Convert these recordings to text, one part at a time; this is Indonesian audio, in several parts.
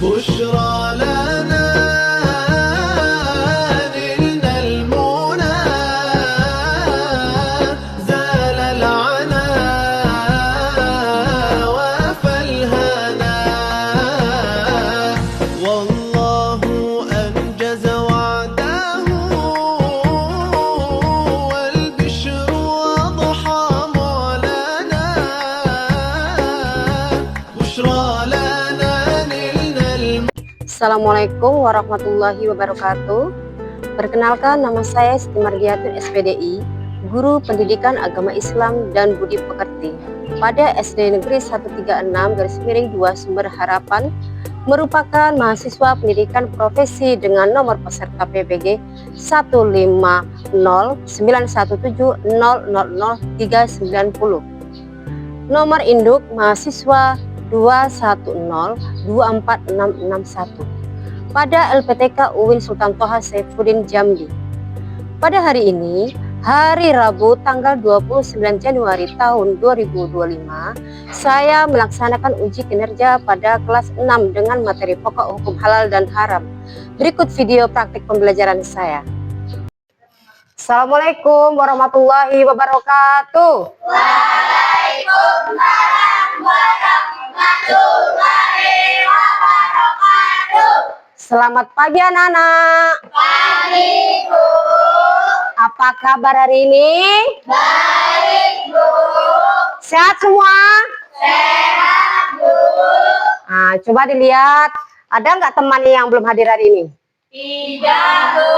بشرى لنا نلنا المنى زال العنا وفى الهنا والله أنجز وعده والبشر أضحى معلنا بشرى لنا نلنا Assalamualaikum warahmatullahi wabarakatuh. Perkenalkan, nama saya Siti Mardiatun SPDI, Guru Pendidikan Agama Islam dan Budi Pekerti pada SD Negeri 136-2 Sumber Harapan, merupakan mahasiswa pendidikan profesi dengan nomor peserta PPG 1509170003990. Nomor induk mahasiswa 210246661 pada LPTK UIN Sultan Toha Saifuddin Jambi. Pada hari ini, hari Rabu tanggal 29 Januari tahun 2025, saya melaksanakan uji kinerja pada kelas 6 dengan materi pokok hukum halal dan haram. Berikut video praktik pembelajaran saya. Assalamualaikum warahmatullahi wabarakatuh. Waalaikumsalam warahmatullahi wabarakatuh. Selamat pagi anak-anak. Pagi, Bu. Apa kabar hari ini? Baik, Bu. Sehat semua? Sehat, Bu. Nah, coba dilihat, ada nggak teman yang belum hadir hari ini? Tidak, Bu.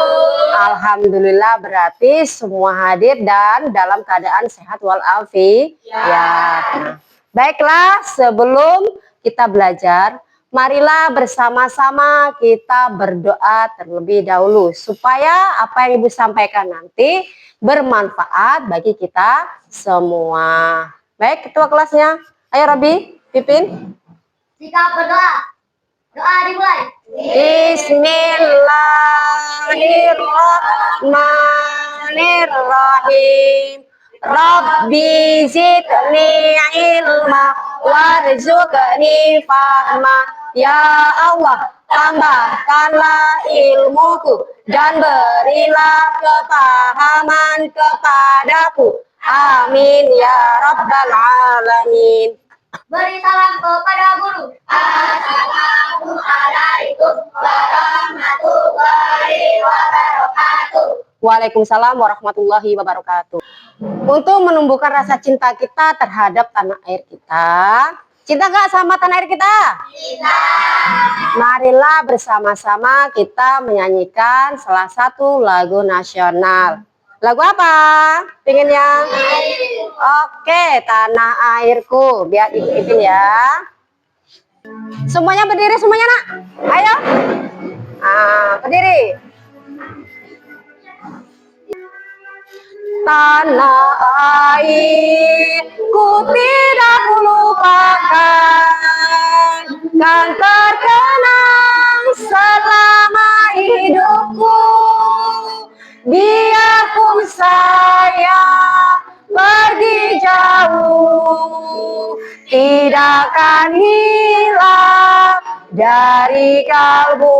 Alhamdulillah, berarti semua hadir dan dalam keadaan sehat walafiat. Ya. Baiklah, sebelum kita belajar, marilah bersama-sama kita berdoa terlebih dahulu supaya apa yang Ibu sampaikan nanti bermanfaat bagi kita semua. Baik, ketua kelasnya. Ayo Robi, Pipin. Sikap berdoa. Doa dimulai. Bismillahirrahmanirrahim. Rabbi zidni ilma warzuqni fahma. Ya Allah, tambahkanlah ilmuku dan berilah kepahaman kepadaku. Amin ya rabbal alamin. Beri salam kepada guru. Assalamualaikum warahmatullahi wabarakatuh. Waalaikumsalam warahmatullahi wabarakatuh. Untuk menumbuhkan rasa cinta kita terhadap tanah air kita. Cinta nggak sama tanah air kita? Cinta. Marilah bersama-sama kita menyanyikan salah satu lagu nasional. Lagu apa? Pinginnya? Oke, Tanah Airku. Biar ikutin ya. Semuanya berdiri semuanya, Nak. Ayo. Berdiri. Tanah airku tidak kulupakan, kan terkenang selama hidupku. Biarpun saya pergi jauh, tidak akan hilang dari kalbu.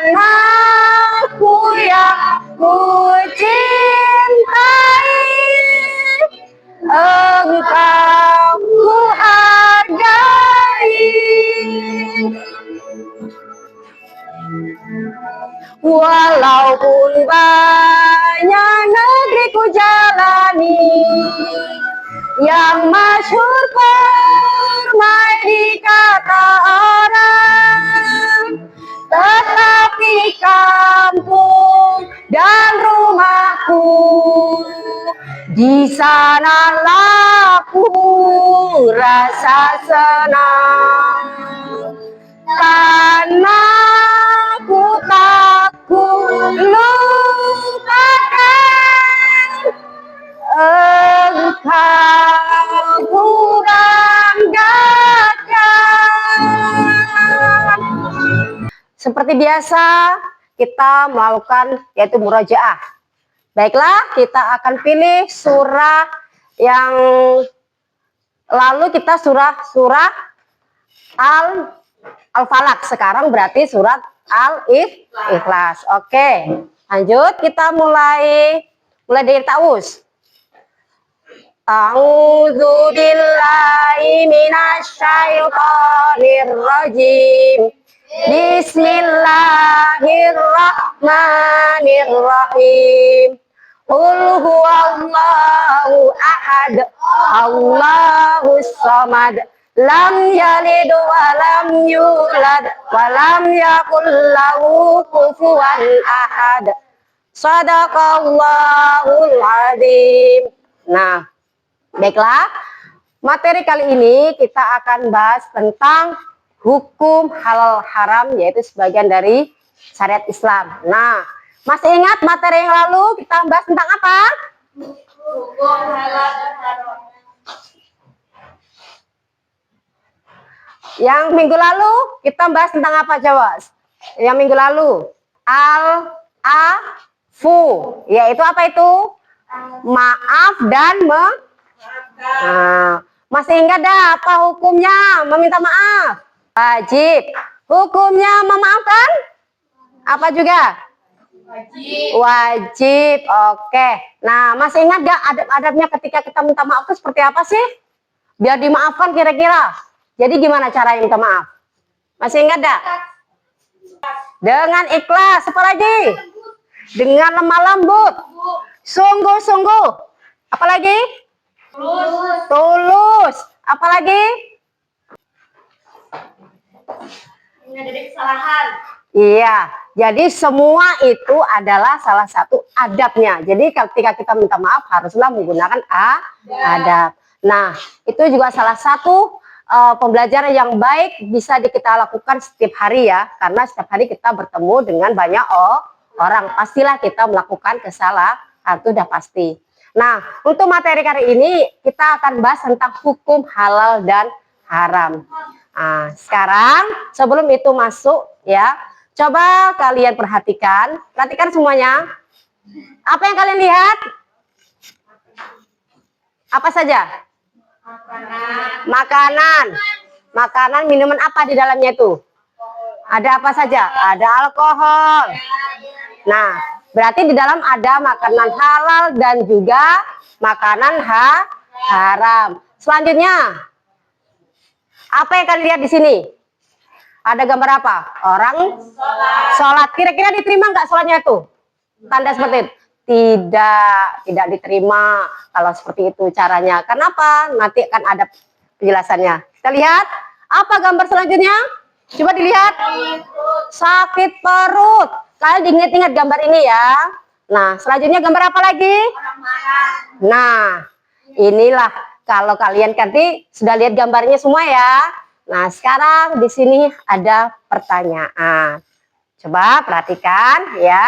Tanahku yang ku cintai, engkau ku hargai. Walaupun banyak negeri ku jalani, yang masyhur permai dikata orang, tetapi kampung dan rumahku, di sanalah ku rasa senang. Tanahku tak ku lupakan, engkau ku banggakan. Seperti biasa kita melakukan yaitu murojaah. Baiklah, kita akan pilih surah yang lalu kita surah Al-Falaq. Sekarang berarti surat Al-Ikhlas. Oke, lanjut kita mulai dari ta'awuz. A'udzu billahi minasyaitonir rajim. Bismillahirrahmanirrahim. Qul huwallahu ahad. Allahus samad. Lam yalid wa lam yulad wa lam yakul lahu kufuwan ahad. Shadaqallahul azim. Nah, baiklah. Materi kali ini kita akan bahas tentang hukum halal haram, yaitu sebagian dari syariat Islam. Nah, masih ingat materi yang lalu kita bahas tentang apa? Hukum halal dan haram. Yang minggu lalu kita bahas tentang apa, coba? Yang minggu lalu al-afu, yaitu apa itu? Maaf dan masih ingat dah apa hukumnya meminta maaf? Wajib. Hukumnya memaafkan? Apa juga? Wajib. Oke. Nah, masih ingat gak adab-adabnya ketika kita minta maaf itu seperti apa sih? Biar dimaafkan kira-kira. Jadi gimana cara minta maaf? Masih ingat gak? Dengan ikhlas. Apa lagi? Dengan lemah lembut. Sungguh-sungguh. Apa lagi? Tulus. Apa lagi? Menyadari kesalahan. Iya, jadi semua itu adalah salah satu adabnya. Jadi ketika kita minta maaf haruslah menggunakan adab. Nah, itu juga salah satu pembelajaran yang baik bisa kita lakukan setiap hari ya. Karena setiap hari kita bertemu dengan banyak orang. Pastilah kita melakukan kesalahan, itu udah pasti. Nah, untuk materi kali ini kita akan bahas tentang hukum halal dan haram. Nah, sekarang sebelum itu masuk ya, coba kalian perhatikan semuanya. Apa yang kalian lihat? Apa saja? Makanan, minuman apa di dalamnya itu? Ada apa saja? Ada alkohol. Nah, berarti di dalam ada makanan halal dan juga makanan haram. Selanjutnya, apa yang kalian lihat di sini? Ada gambar apa? Orang sholat. Kira-kira diterima nggak sholatnya itu? Tanda seperti itu? Tidak diterima kalau seperti itu caranya. Kenapa? Nanti akan ada penjelasannya. Kita lihat. Apa gambar selanjutnya? Coba dilihat. Sakit perut. Kalian diingat-ingat gambar ini ya. Nah, selanjutnya gambar apa lagi? Nah, inilah. Kalau kalian nanti sudah lihat gambarnya semua ya. Nah, sekarang di sini ada pertanyaan. Coba perhatikan ya.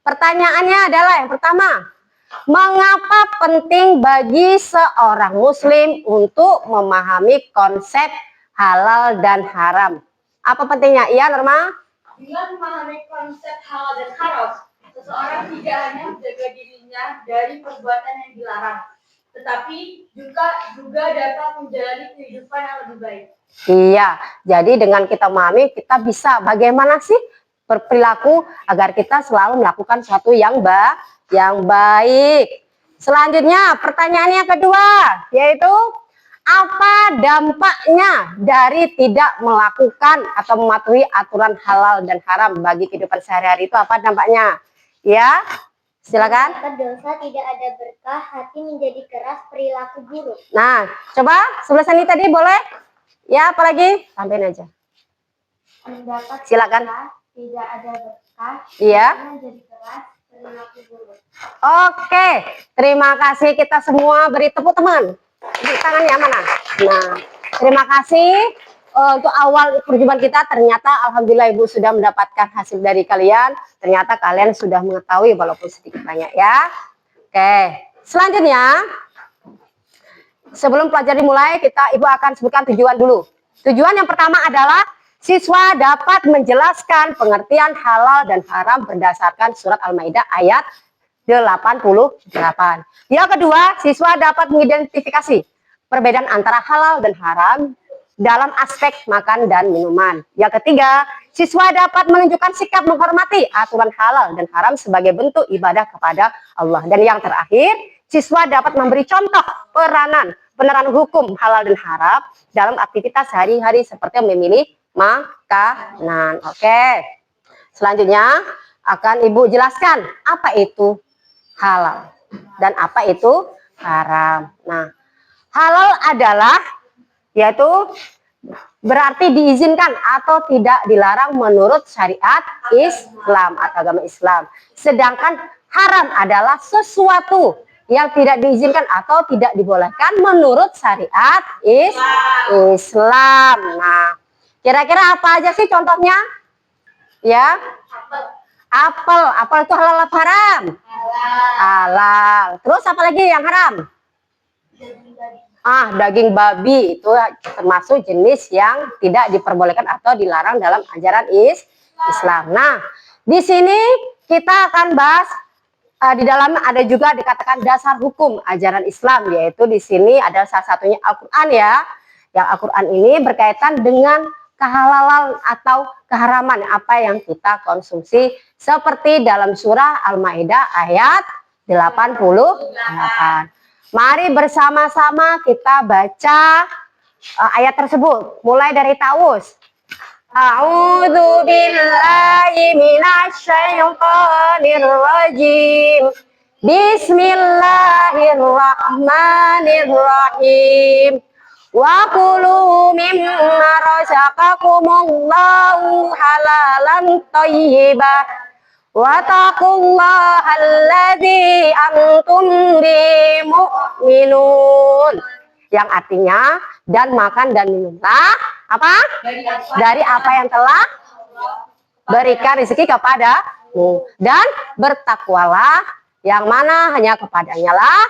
Pertanyaannya adalah yang pertama. Mengapa penting bagi seorang muslim untuk memahami konsep halal dan haram? Apa pentingnya? Iya, Norma? Dengan memahami konsep halal dan haram, seseorang tidak hanya menjaga dirinya dari perbuatan yang dilarang, tetapi juga dapat menjalani kehidupan yang lebih baik. Iya, jadi dengan kita memahami, kita bisa bagaimana sih berperilaku agar kita selalu melakukan sesuatu yang baik. Selanjutnya, pertanyaan yang kedua, yaitu apa dampaknya dari tidak melakukan atau mematuhi aturan halal dan haram bagi kehidupan sehari-hari itu? Apa dampaknya? Ya, silakan. Dosa, tidak ada berkah, hati menjadi keras, perilaku buruk. Nah, coba sebelah sini tadi boleh? Ya, apalagi? Sampaikan aja. Mendapat Silakan. berkah, tidak ada berkah, Iya. hati menjadi keras, perilaku buruk. Oke, terima kasih kita semua beri tepuk tangan. Tepuk tangannya mana? Nah, terima kasih untuk awal perjumpaan kita. Ternyata alhamdulillah Ibu sudah mendapatkan hasil dari kalian. Ternyata kalian sudah mengetahui walaupun sedikit banyak ya. Oke, selanjutnya sebelum pelajaran dimulai, Ibu akan sebutkan tujuan dulu. Tujuan yang pertama adalah siswa dapat menjelaskan pengertian halal dan haram berdasarkan surat Al-Maidah ayat 88. Yang kedua, siswa dapat mengidentifikasi perbedaan antara halal dan haram dalam aspek makan dan minuman. Yang ketiga, siswa dapat menunjukkan sikap menghormati aturan halal dan haram sebagai bentuk ibadah kepada Allah. Dan yang terakhir, siswa dapat memberi contoh penerapan hukum halal dan haram dalam aktivitas sehari-hari seperti memilih makanan. Oke. Selanjutnya akan Ibu jelaskan apa itu halal dan apa itu haram. Nah, halal adalah yaitu berarti diizinkan atau tidak dilarang menurut syariat Islam atau agama Islam. Sedangkan haram adalah sesuatu yang tidak diizinkan atau tidak dibolehkan menurut syariat Islam. Nah, kira-kira apa aja sih contohnya? Ya, apel itu halal apa haram? Halal. Terus apa lagi yang haram? Daging babi itu termasuk jenis yang tidak diperbolehkan atau dilarang dalam ajaran Islam. Nah, di sini kita akan bahas di dalamnya ada juga dikatakan dasar hukum ajaran Islam, yaitu di sini ada salah satunya Al-Qur'an ya. Yang Al-Qur'an ini berkaitan dengan kehalalan atau keharaman apa yang kita konsumsi seperti dalam surah Al-Maidah ayat 88. Mari bersama-sama kita baca ayat tersebut mulai dari Taus. A'udzu billahi minasyaitonir rajim. Bismillahirrahmanirrahim. Wa kulu mimma razaqakumullahu halalan thayyiban wa taqullaha alladzi antum bimu'minun. Yang artinya, dan makan dan minumlah apa? Dari apa yang telah berikan rezeki kepadamu, dan bertakwalah yang mana hanya kepadanya lah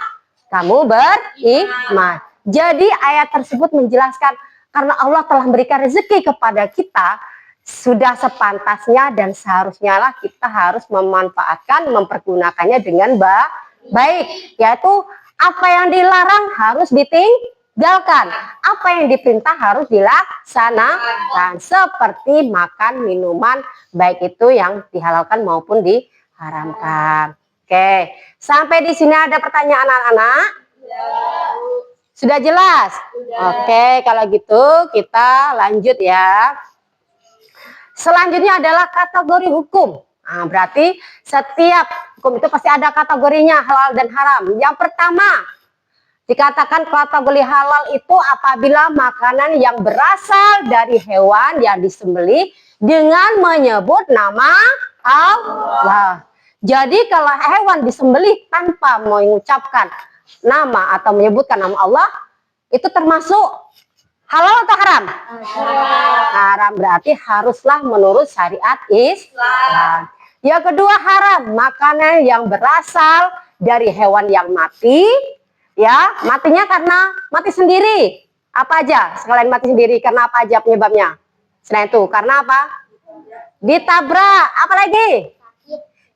kamu beriman. Jadi ayat tersebut menjelaskan karena Allah telah memberikan rezeki kepada kita, sudah sepantasnya dan seharusnya lah kita harus memanfaatkan, mempergunakannya dengan baik. Yaitu apa yang dilarang harus ditinggalkan, apa yang diperintah harus dilaksanakan. Seperti makan, minuman, baik itu yang dihalalkan maupun diharamkan. Oke, sampai di sini ada pertanyaan anak-anak? Sudah jelas? Oke, kalau gitu kita lanjut ya. Selanjutnya adalah kategori hukum. Nah, berarti setiap hukum itu pasti ada kategorinya halal dan haram. Yang pertama, dikatakan kategori halal itu apabila makanan yang berasal dari hewan yang disembelih dengan menyebut nama Allah. Jadi kalau hewan disembelih tanpa mengucapkan nama atau menyebutkan nama Allah, itu termasuk halal atau haram? Haram, berarti haruslah menurut syariat Islam. Yang kedua haram, makanan yang berasal dari hewan yang mati, ya matinya karena mati sendiri. Apa aja selain mati sendiri, karena apa aja penyebabnya? Selain itu, karena apa? Ditabrak, apa lagi?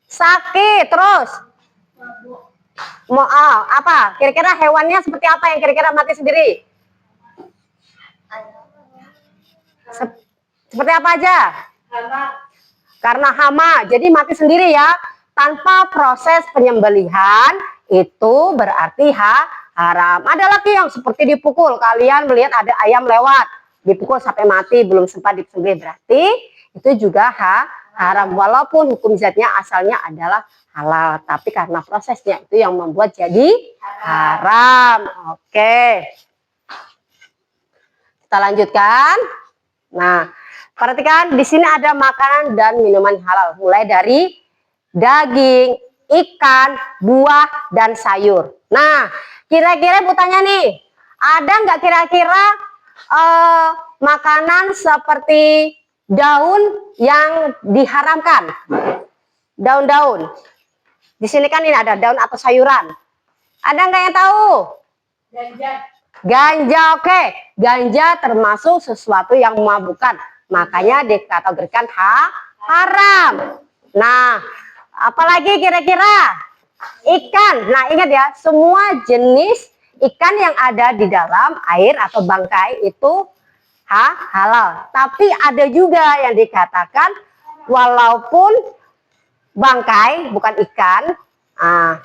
Sakit, terus? Apa? Kira-kira hewannya seperti apa yang kira-kira mati sendiri? Seperti apa aja? Karena hama, jadi mati sendiri ya. Tanpa proses penyembelihan itu berarti haram. Ada lagi yang seperti dipukul. Kalian melihat ada ayam lewat, dipukul sampai mati belum sempat disembelih, berarti itu juga haram. Walaupun hukum zatnya asalnya adalah halal, tapi karena prosesnya itu yang membuat jadi haram. Oke, kita lanjutkan. Nah, perhatikan di sini ada makanan dan minuman halal, mulai dari daging, ikan, buah, dan sayur. Nah, kira-kira Bu tanya nih, ada nggak kira-kira makanan seperti daun yang diharamkan? Daun-daun. Di sini kan ini ada daun atau sayuran. Ada nggak yang tahu? Ganja, oke. Ganja termasuk sesuatu yang memabukkan. Makanya dikategorikan haram. Nah, apalagi kira-kira? Ikan. Nah, ingat ya, semua jenis ikan yang ada di dalam air atau bangkai itu halal. Tapi ada juga yang dikatakan walaupun bangkai bukan ikan,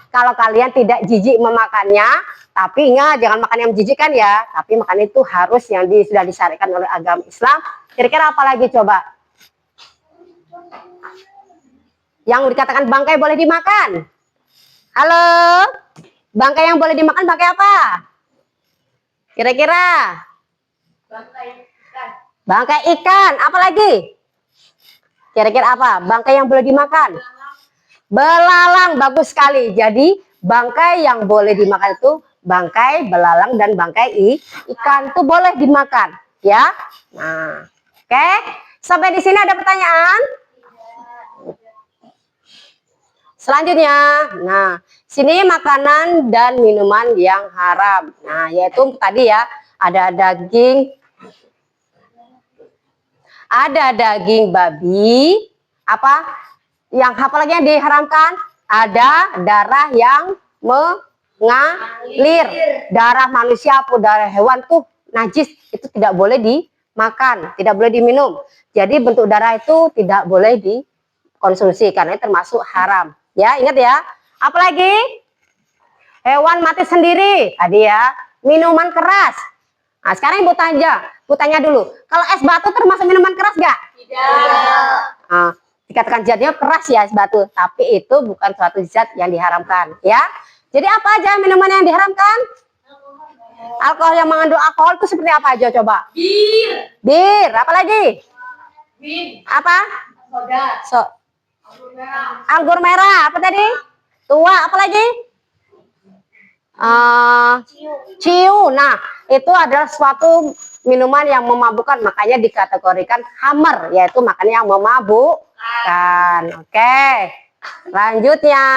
kalau kalian tidak jijik memakannya, tapi ingat jangan makan yang menjijikkan ya, tapi makan itu harus yang sudah disyariatkan oleh agama Islam. Kira-kira apa lagi coba? Yang dikatakan bangkai boleh dimakan. Halo? Bangkai yang boleh dimakan bangkai apa? Kira-kira? Bangkai ikan. Apa lagi? Kira-kira apa? Bangkai yang boleh dimakan? Belalang. Bagus sekali. Jadi bangkai yang boleh dimakan itu bangkai belalang dan bangkai ikan itu boleh dimakan, ya. Nah, oke. Sampai di sini ada pertanyaan? Selanjutnya, nah, sini makanan dan minuman yang haram. Nah, yaitu tadi ya, ada daging babi, apa? Yang apa lagi yang diharamkan? Ada darah yang mengalir. Darah manusia atau darah hewan tuh najis, itu tidak boleh dimakan, tidak boleh diminum. Jadi bentuk darah itu tidak boleh dikonsumsi karena itu termasuk haram. Ya, ingat ya. Apalagi hewan mati sendiri tadi ya. Minuman keras. Nah, sekarang Ibu tanya dulu. Kalau es batu termasuk minuman keras nggak? Tidak. Nah, dikatakan zatnya keras ya es batu, tapi itu bukan suatu zat yang diharamkan, ya. Jadi apa aja minuman yang diharamkan? Alkohol yang mengandung alkohol itu seperti apa aja coba? Bir, apa lagi? Apa? Soda. Anggur merah, apa tadi? Tua, apa lagi? Ciu. Nah, itu adalah suatu minuman yang memabukkan, makanya dikategorikan khamar, yaitu makanan yang memabukkan. Oke, selanjutnya.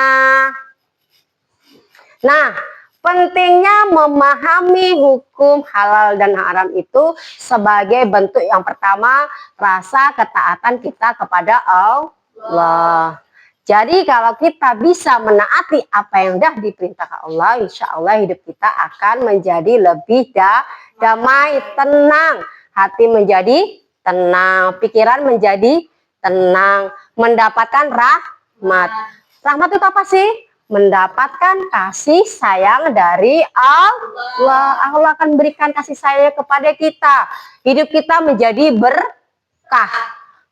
Nah, pentingnya memahami hukum halal dan haram itu sebagai bentuk yang pertama, rasa ketaatan kita kepada Allah. Jadi kalau kita bisa menaati apa yang sudah diperintahkan Allah, insya Allah hidup kita akan menjadi lebih damai, tenang. Hati menjadi tenang, pikiran menjadi tenang, mendapatkan rahmat. Rahmat itu apa sih? Mendapatkan kasih sayang dari Allah. Allah akan berikan kasih sayang kepada kita. Hidup kita menjadi berkah.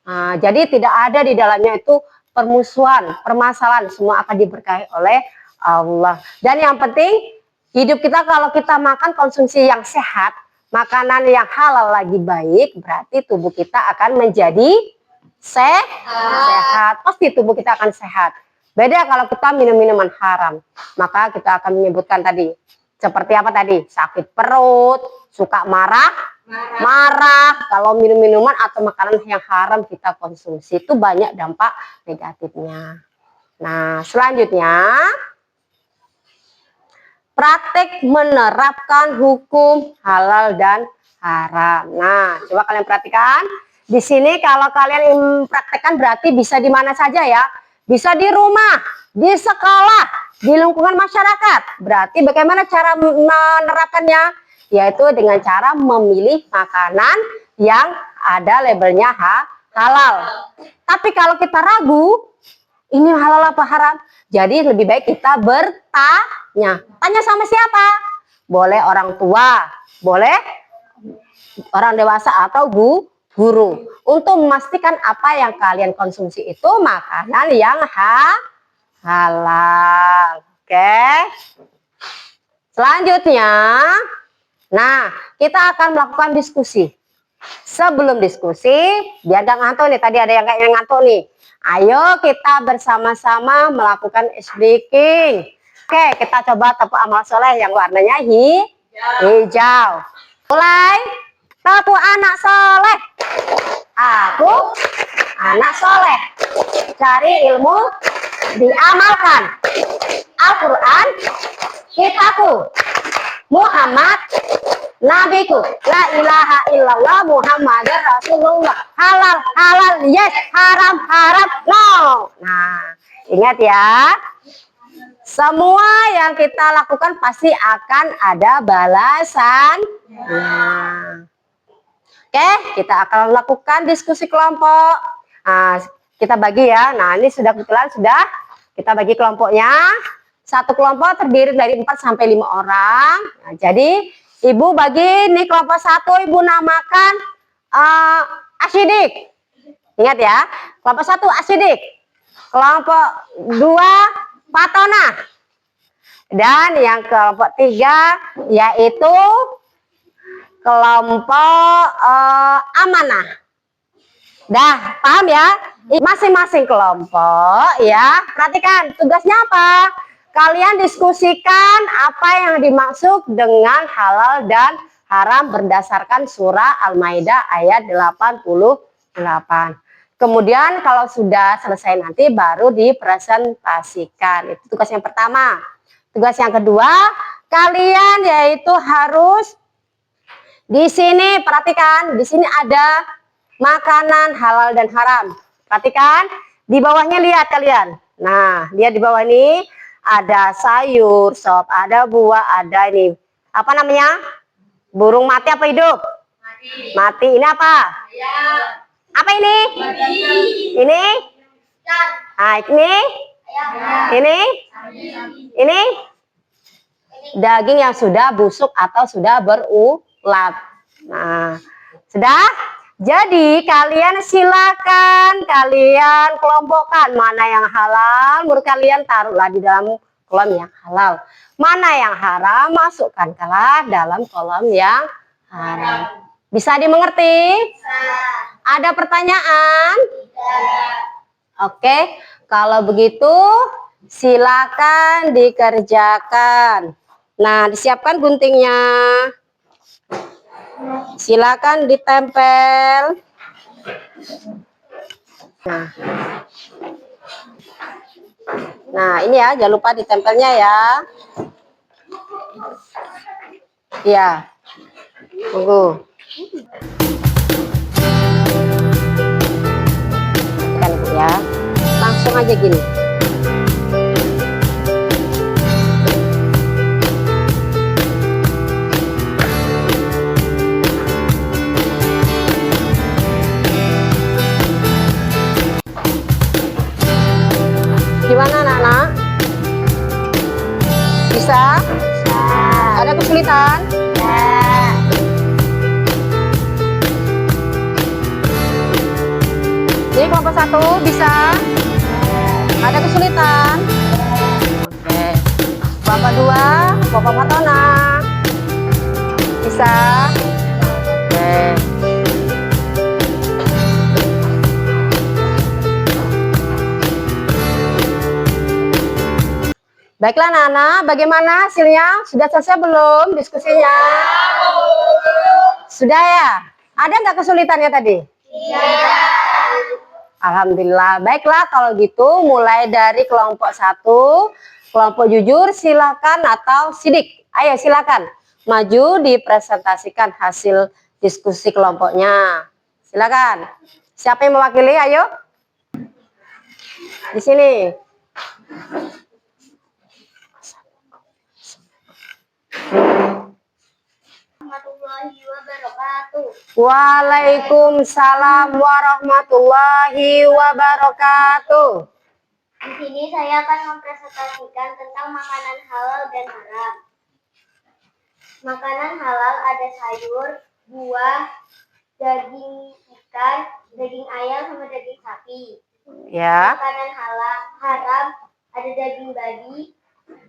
Nah, jadi tidak ada di dalamnya itu permusuhan, permasalahan, semua akan diberkahi oleh Allah. Dan yang penting, hidup kita kalau kita makan konsumsi yang sehat, makanan yang halal lagi baik, berarti tubuh kita akan menjadi sehat. Pasti tubuh kita akan sehat. Beda kalau kita minum minuman haram, maka kita akan menyebutkan tadi, seperti apa tadi? Sakit perut, suka marah, kalau minum minuman atau makanan yang haram kita konsumsi itu banyak dampak negatifnya. Nah, selanjutnya praktek menerapkan hukum halal dan haram. Nah, coba kalian perhatikan di sini, kalau kalian praktekkan berarti bisa di mana saja ya, bisa di rumah, di sekolah, di lingkungan masyarakat. Berarti bagaimana cara menerapkannya? Yaitu dengan cara memilih makanan yang ada labelnya halal. Tapi kalau kita ragu, ini halal apa haram? Jadi lebih baik kita bertanya. Tanya sama siapa? Boleh orang tua, boleh orang dewasa atau guru. Untuk memastikan apa yang kalian konsumsi itu makanan yang halal. Oke. Selanjutnya, nah, kita akan melakukan diskusi. Sebelum diskusi, biar gak ngantuk nih, tadi ada yang kayak ngantuk nih. Ayo kita bersama-sama melakukan ice breaking. Oke, kita coba tepuk amal soleh yang warnanya hijau. Mulai, tepuk anak soleh. Aku anak soleh. Cari ilmu, diamalkan. Al-Quran, kitabku. Muhammad nabiku, la ilaha illallah Muhammadar Rasulullah. Halal yes, haram no. Nah, ingat ya, semua yang kita lakukan pasti akan ada balasan. Nah, Oke, kita akan lakukan diskusi kelompok. Nah, kita bagi ya. Nah, ini sudah kebetulan sudah kita bagi kelompoknya. Satu kelompok terdiri dari 4 sampai 5 orang. Nah, jadi Ibu bagi nih kelompok 1, Ibu namakan Asyidik. Ingat ya, kelompok 1 Asyidik. Kelompok 2 Patona. Dan yang kelompok 3 yaitu kelompok Amanah. Dah, paham ya? Masing-masing kelompok ya. Perhatikan tugasnya apa? Kalian diskusikan apa yang dimaksud dengan halal dan haram berdasarkan surah Al-Maidah ayat 88. Kemudian kalau sudah selesai nanti baru dipresentasikan. Itu tugas yang pertama. Tugas yang kedua, kalian yaitu harus di sini perhatikan, di sini ada makanan halal dan haram. Perhatikan, di bawahnya lihat kalian. Nah, lihat di bawah ini ada sayur, sop, ada buah, ada ini. Apa namanya? Burung mati apa hidup? Mati. Mati. Ini apa? Ayam. Apa ini? Mati. Ini? Nah, ini? Ini? Ini? Daging yang sudah busuk atau sudah berulat. Nah, sudah? Jadi kalian silakan kalian kelompokkan mana yang halal, menurut kalian taruhlah di dalam kolom yang halal. Mana yang haram, masukkanlah dalam kolom yang haram. Bisa dimengerti? Ada pertanyaan? Oke, kalau begitu silakan dikerjakan. Nah, disiapkan guntingnya. Silakan ditempel. Nah, ini ya, jangan lupa ditempelnya ya. Iya. Tunggu. Kan ya. Langsung aja gini. Gimana anak-anak? Bisa? Ada kesulitan? Jadi kelompok 1 bisa? Ada kesulitan? Oke. Kelompok 2, kelompok Patona. Bisa? Oke. Baiklah Nana, bagaimana hasilnya? Sudah selesai belum diskusinya? Sudah ya? Ada nggak kesulitannya tadi? Iya. Alhamdulillah. Baiklah kalau gitu mulai dari kelompok 1, kelompok jujur silakan atau sidik. Ayo silakan maju dipresentasikan hasil diskusi kelompoknya. Silakan. Siapa yang mewakili? Ayo. Di sini. Warahmatullahi wabarakatuh. Waalaikumsalam warahmatullahi wabarakatuh. Di sini saya akan mempresentasikan tentang makanan halal dan haram. Makanan halal ada sayur, buah, daging ikan, daging ayam, sama daging sapi. Ya. Makanan haram ada daging babi,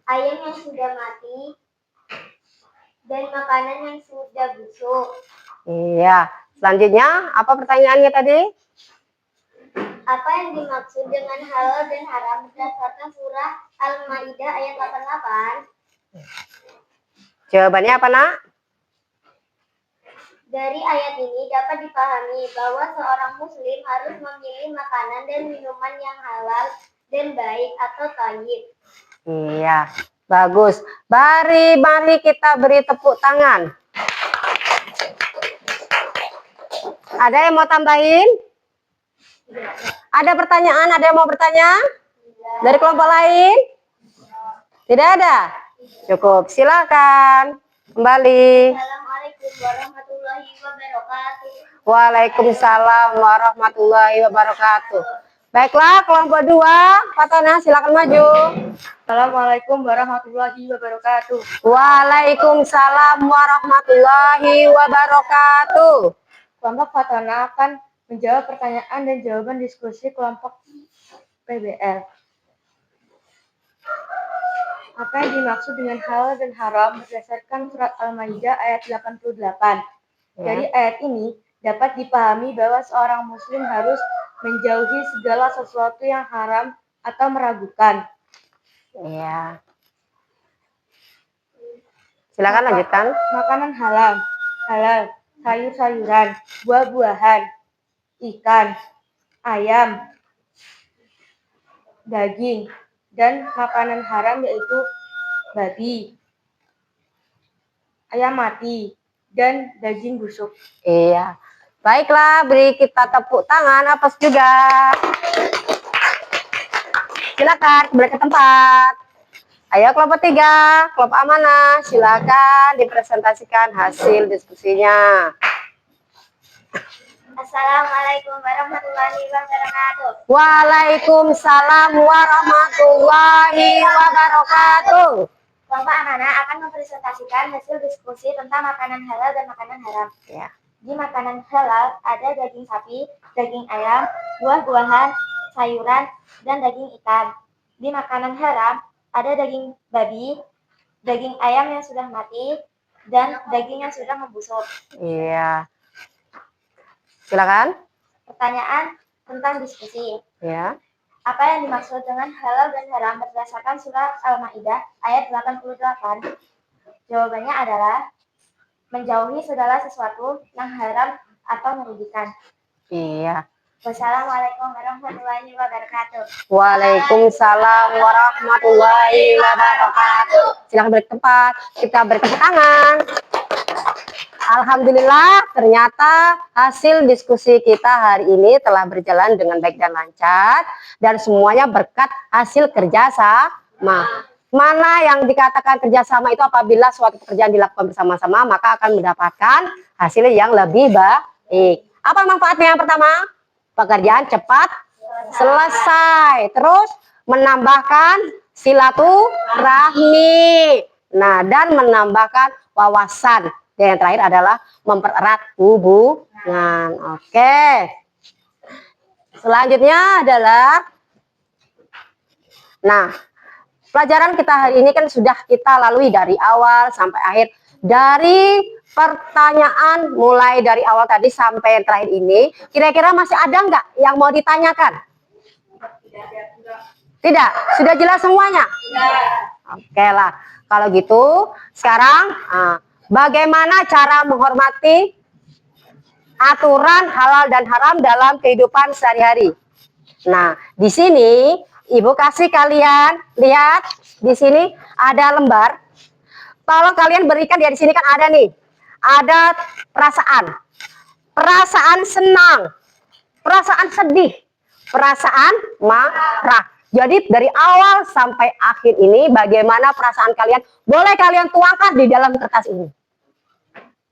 ayam yang sudah mati, dan makanan yang sudah busuk. Iya. Selanjutnya, apa pertanyaannya tadi? Apa yang dimaksud dengan halal dan haram berdasarkan surah Al-Maidah ayat 88? Jawabannya apa, Nak? Dari ayat ini dapat dipahami bahwa seorang muslim harus memilih makanan dan minuman yang halal dan baik atau thayyib. Iya. Bagus. Mari kita beri tepuk tangan. Ada yang mau tambahin? Ada pertanyaan? Ada yang mau bertanya? Dari kelompok lain? Tidak ada? Cukup. Silakan. Kembali. Assalamualaikum warahmatullahi wabarakatuh. Waalaikumsalam warahmatullahi wabarakatuh. Baiklah, kelompok 2, Fatana silakan maju. Assalamualaikum warahmatullahi wabarakatuh. Waalaikumsalam warahmatullahi wabarakatuh. Kelompok Fatana akan menjawab pertanyaan dan jawaban diskusi kelompok PBL. Apa yang dimaksud dengan halal dan haram berdasarkan surat Al-Maidah ayat 88? Dari ayat ini dapat dipahami bahwa seorang muslim harus menjauhi segala sesuatu yang haram atau meragukan. Ya. Silakan lanjutkan. Makanan halal, sayur-sayuran, buah-buahan, ikan, ayam, daging, dan makanan haram yaitu babi, ayam mati, dan daging busuk. Iya. Baiklah, beri kita tepuk tangan atas juga. Silakan kembali ke tempat. Ayo kelompok 3, kelompok amanah, silakan dipresentasikan hasil diskusinya. Assalamualaikum warahmatullahi wabarakatuh. Waalaikumsalam warahmatullahi wabarakatuh. Kelompok amanah akan mempresentasikan hasil diskusi tentang makanan halal dan makanan haram. Ya. Di makanan halal ada daging sapi, daging ayam, buah-buahan, sayuran, dan daging ikan. Di makanan haram ada daging babi, daging ayam yang sudah mati, dan daging yang sudah membusuk. Iya. Silakan. Pertanyaan tentang diskusi. Ya. Apa yang dimaksud dengan halal dan haram berdasarkan surat Al-Maidah ayat 88? Jawabannya adalah menjauhi segala sesuatu yang haram atau merugikan. Iya. Wassalamualaikum warahmatullahi wabarakatuh. Waalaikumsalam warahmatullahi wabarakatuh. Silakan beri tempat. Kita beri tepuk tangan. Alhamdulillah, ternyata hasil diskusi kita hari ini telah berjalan dengan baik dan lancar, dan semuanya berkat hasil kerjasama. Mana yang dikatakan kerjasama itu apabila suatu pekerjaan dilakukan bersama-sama, maka akan mendapatkan hasil yang lebih baik. Apa manfaatnya? Yang pertama, pekerjaan cepat selesai, terus menambahkan silaturahmi, nah, dan menambahkan wawasan, dan yang terakhir adalah mempererat hubungan. Oke, selanjutnya adalah, nah, pelajaran kita hari ini kan sudah kita lalui dari awal sampai akhir, dari pertanyaan mulai dari awal tadi sampai yang terakhir ini. Kira-kira masih ada nggak yang mau ditanyakan? Tidak? Sudah jelas semuanya? Oke lah. Kalau gitu, sekarang bagaimana cara menghormati aturan halal dan haram dalam kehidupan sehari-hari? Nah, di sini Ibu kasih kalian lihat, di sini ada lembar. Kalau kalian berikan di sini kan ada nih, ada perasaan senang, perasaan sedih, perasaan marah. Jadi dari awal sampai akhir ini bagaimana perasaan kalian, boleh kalian tuangkan di dalam kertas ini.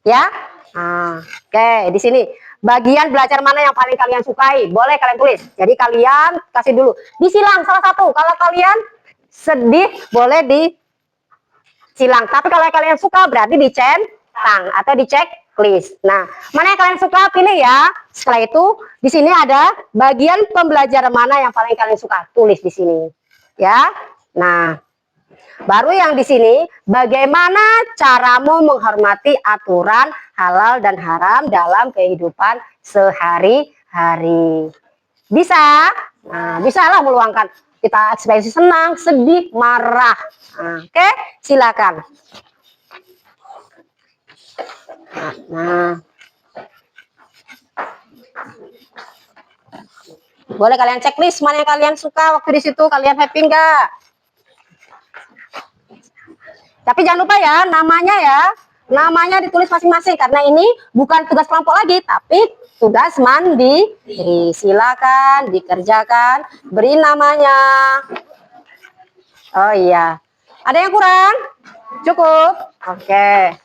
Ya. Oke, di sini bagian belajar mana yang paling kalian sukai, boleh kalian tulis. Jadi kalian kasih dulu, disilang salah satu. Kalau kalian sedih boleh disilang, tapi kalau kalian suka berarti dicentang atau dicek checklist. Nah, mana yang kalian suka pilih ya. Setelah itu di sini ada bagian pembelajaran mana yang paling kalian suka, tulis di sini. Ya. Nah, baru yang di sini bagaimana caramu menghormati aturan halal dan haram dalam kehidupan sehari-hari. Bisa? Nah, bisalah meluangkan. Kita ekspresi senang, sedih, marah. Oke, silakan. Nah, boleh kalian checklist mana yang kalian suka waktu di situ, kalian happy enggak? Tapi jangan lupa ya, namanya ditulis masing-masing karena ini bukan tugas kelompok lagi, tapi tugas mandiri. Silakan dikerjakan, beri namanya. Oh iya, ada yang kurang? Cukup? Oke.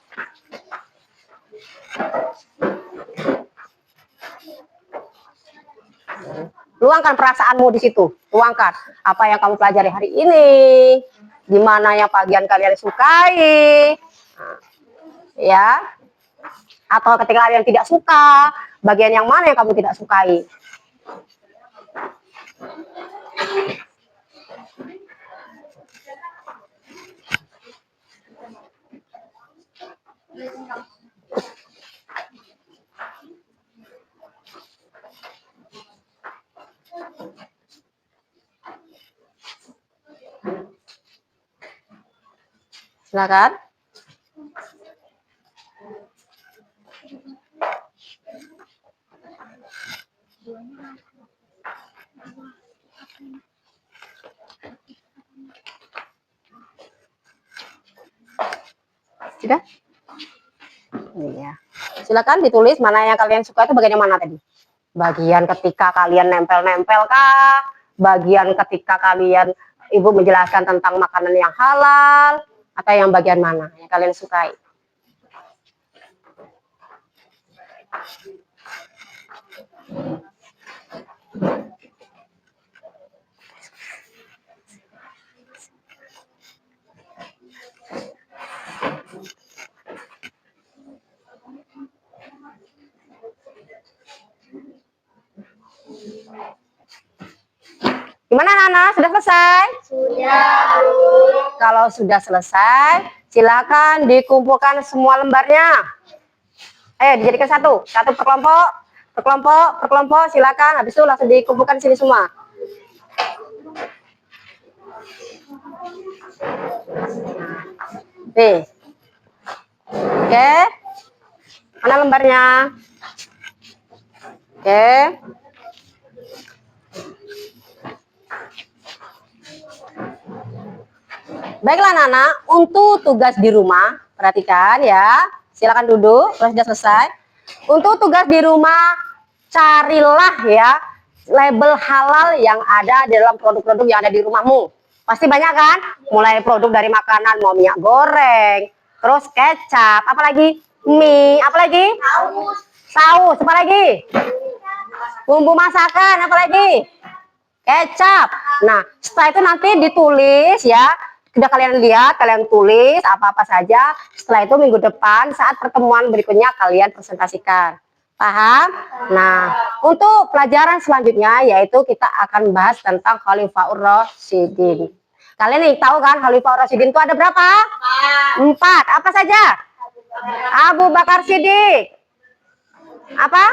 Luangkan perasaanmu di situ. Luangkan apa yang kamu pelajari hari ini. Di mana yang bagian kalian sukai. Nah, ya. Atau ketika kalian tidak suka, bagian yang mana yang kamu tidak sukai. Silakan. Sudah? Iya. Silakan ditulis mana yang kalian suka itu bagian yang mana tadi? Bagian ketika kalian nempel-nempel kah? Bagian ketika kalian ibu menjelaskan tentang makanan yang halal? Atau yang bagian mana yang kalian sukai? Gimana Nana? Sudah selesai? Sudah, Bu. Kalau sudah selesai, silakan dikumpulkan semua lembarnya. Ayo dijadikan satu per kelompok, per kelompok, silakan. Habis itu langsung dikumpulkan di sini semua. Nih. Oke. Mana lembarnya? Oke. Baiklah Nana, untuk tugas di rumah, perhatikan ya. Silakan duduk, kalau sudah selesai. Untuk tugas di rumah, carilah ya label halal yang ada dalam produk-produk yang ada di rumahmu. Pasti banyak kan? Mulai produk dari makanan, mau minyak goreng, terus kecap, apalagi mie, apalagi saus, apalagi bumbu masakan, apalagi kecap. Nah, setelah itu nanti ditulis ya. Sudah kalian lihat, kalian tulis apa-apa saja. Setelah itu minggu depan saat pertemuan berikutnya kalian presentasikan. Paham? Nah, untuk pelajaran selanjutnya yaitu kita akan bahas tentang Khalifaur Rasyidin. Kalian nih tahu kan Khalifaur Rasyidin itu ada berapa? 4. Apa saja? Abu Bakar Siddiq. Apa?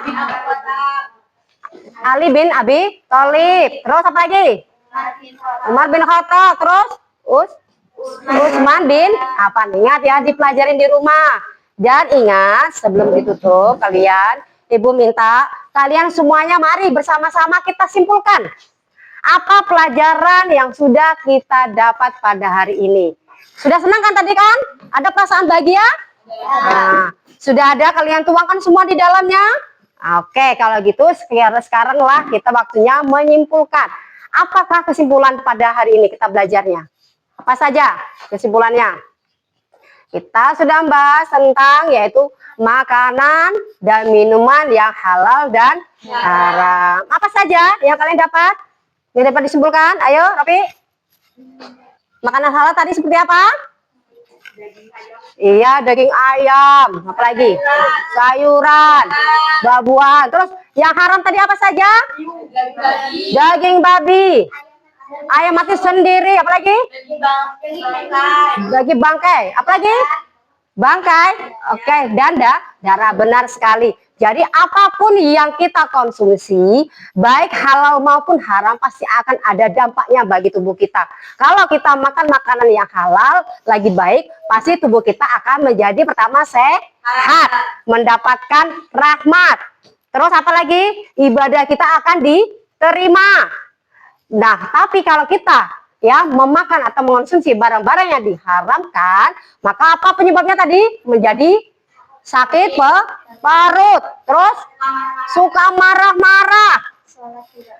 Ali bin Abi Thalib. Terus apa lagi? Umar bin Khattab. Terus Utsman bin Affan. Ingat ya, dipelajarin di rumah. Dan ingat, sebelum ditutup kalian, Ibu minta kalian semuanya mari bersama-sama kita simpulkan apa pelajaran yang sudah kita dapat pada hari ini. Sudah senang kan tadi kan? Ada perasaan bahagia? Nah, sudah ada, kalian tuangkan semua di dalamnya? Oke, kalau gitu sekarang lah kita waktunya menyimpulkan. Apakah kesimpulan pada hari ini kita belajarnya? Apa saja kesimpulannya? Kita sudah membahas tentang yaitu makanan dan minuman yang halal dan haram. Apa saja yang kalian dapat? Yang dapat disimpulkan? Ayo, Ropi. Makanan halal tadi seperti apa? Iya, daging ayam. Apalagi? Sayuran, buah-buahan. Terus yang haram tadi apa saja? Daging babi. Ayam mati sendiri, apalagi? Daging bangkai, apalagi? Bangkai, oke, dan darah, benar sekali. Jadi apapun yang kita konsumsi, baik halal maupun haram, pasti akan ada dampaknya bagi tubuh kita. Kalau kita makan makanan yang halal, lagi baik, pasti tubuh kita akan menjadi pertama sehat, mendapatkan rahmat. Terus apalagi? Ibadah kita akan diterima. Nah, tapi kalau kita ya memakan atau mengonsumsi barang-barang yang diharamkan, maka apa penyebabnya tadi? Menjadi sakit perut, terus suka marah-marah,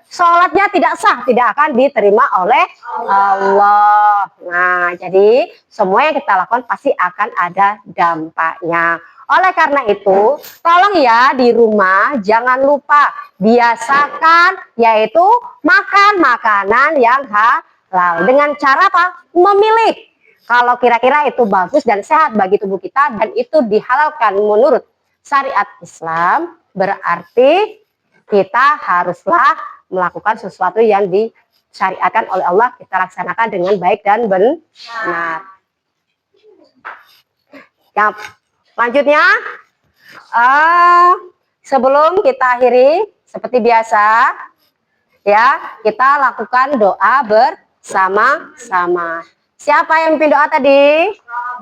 sholatnya tidak sah, tidak akan diterima oleh Allah. Nah, jadi semua yang kita lakukan pasti akan ada dampaknya. Oleh karena itu, tolong ya di rumah jangan lupa biasakan yaitu makan makanan yang halal. Dengan cara apa? Memilih. Kalau kira-kira itu bagus dan sehat bagi tubuh kita dan itu dihalalkan menurut syariat Islam, berarti kita haruslah melakukan sesuatu yang disyariatkan oleh Allah, kita laksanakan dengan baik dan benar. Yang selanjutnya, sebelum kita akhiri, seperti biasa, ya kita lakukan doa bersama-sama. Siapa yang mimpin doa tadi?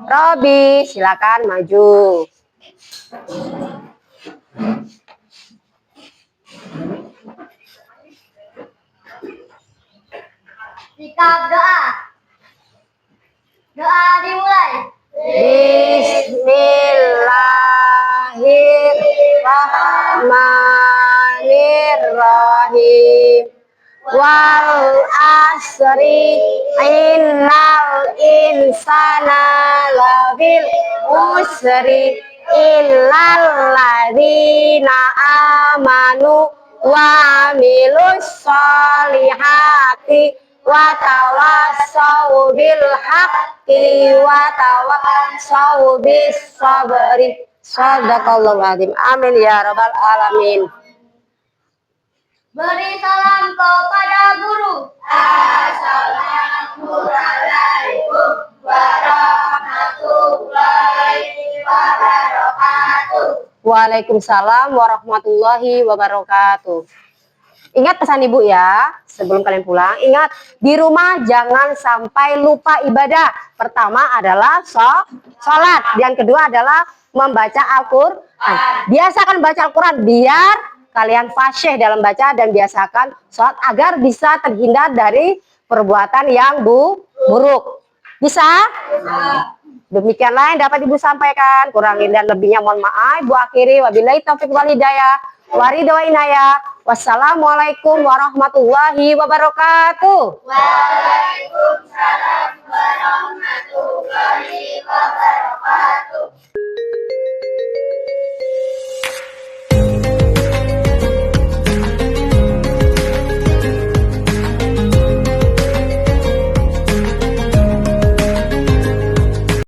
Robi, silakan maju. Sikap doa. Doa dimulai. Bismillahirrahmanirrahim. Wal asri innal insana lafil usri illal ladzina amanu wa amilus solihati wa tawassau bil haqqi wa tawassau bis sabri. Shadaqallahul azim. Amin ya rabbal alamin. Beri salam kepada guru. Assalamualaikum warahmatullahi wabarakatuh. Waalaikumsalam warahmatullahi wabarakatuh. Ingat pesan ibu ya, sebelum kalian pulang, ingat di rumah jangan sampai lupa ibadah. Pertama adalah sholat, yang kedua adalah membaca Al-Quran. Biasakan baca Al-Quran biar kalian fasyih dalam baca dan biasakan sholat agar bisa terhindar dari perbuatan yang buruk. Bisa? Demikianlah yang dapat ibu sampaikan. Kurangin dan lebihnya mohon maaf. Ibu akhiri wabillahi taufiq wal hidayah. Waridho inayah. Wassalamualaikum warahmatullahi wabarakatuh. Waalaikumsalam warahmatullahi wabarakatuh.